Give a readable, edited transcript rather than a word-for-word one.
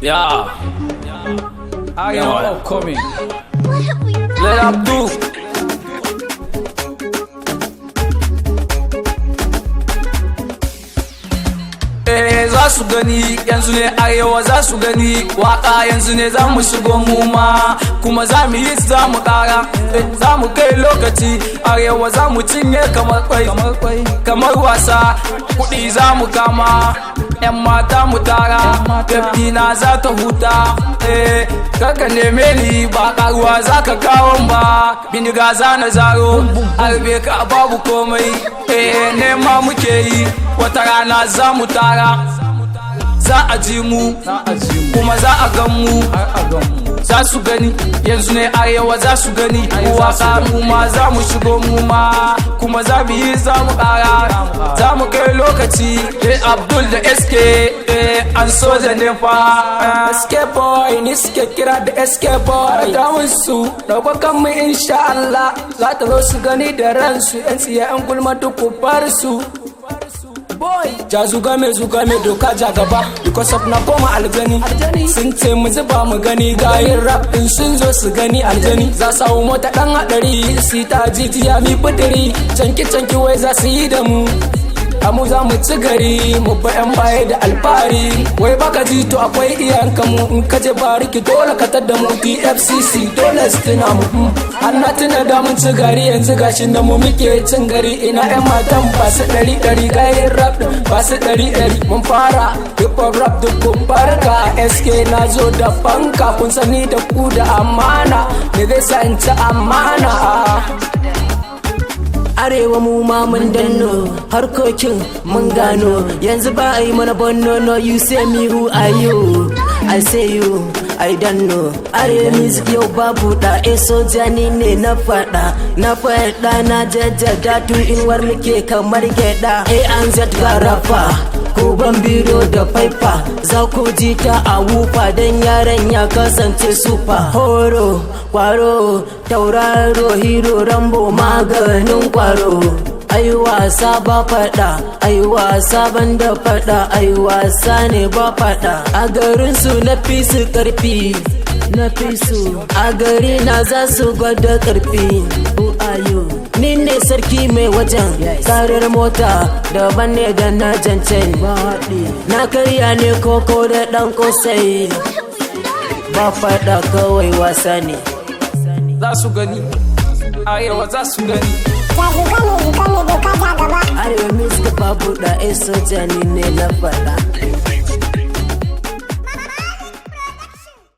Yeah. Arewa upcoming. Let up do. Za su gani yanzu ne Arewa za su gani waka yanzu ne za mu shigo mu ma kuma za mu yi za mu kara za mu kai lokaci Arewa za mu cinye kamar kwai kamar wasa kudi za mu kama yan mata mu tara gabdina za ta huta kaka neme ni ba karuwa za ka kawo ba biniga za na zaro harbe ka babu komai nema muke yi wata rana za mu tara za a ji mu kuma za a gan mu za su gani yanzu ne Arewa za su gani waka mu ma za mu shigo mu ma kuma za mu yi za mu kara za mu kai lokaci Abdul da SK an soja ne fa SK boy ni suke kira da SK boy da musu daukakan mu insha Allah za ta zo su gani da ransu yan tsiya yan gulma duk ku bar su boy ja zuga me doka ja gaba because of na koma aljani sun ce mu zuba mu gani gayin rap din sun zo su gani aljani za samu mota dan hadari si ta jijiya mi budiri canki wai za su yi da mu amu za mu ci gari mu ba yan baye da alfari wai baka ji to akwai iyanka mu in ka je bariki dole ka tada mu TFCC dole su tuna mu ana tuna da mun ci gari yanzu gashin da mu muke cin gari ina yan matan ba su ɗari gayin rap ba su ɗari mun fara hip hop rap duk kun barka SK na zo da fanka kun sani da ku da amana me zai sa in ci amana Arewa mu ma mun danno harkokin mun gano yanzu ba a yi mana bonno no you say me who are you I say you I don't know Arewa music yau babu da soja ni ne na fada na jajjada tu in war muke kamar geda an z garafa ko ban biro da faifa za ku ji ta a wufa dan yaran ya kasance super horo kwaro tauraro hero rambo maganin kwaro ai wasa ba fada ai wasa ban da fada ai wasa ne ba fada a garin su na fi su karfi na fi su a gari na za su gwada karfi ayo ni ne sarki mai wajen karar mota daban ne da na jancen na karya ne koko da dan kosai ba fada kawai wasa ne za su gani Arewa za su gani Arewa music babu da soja ni ne na fada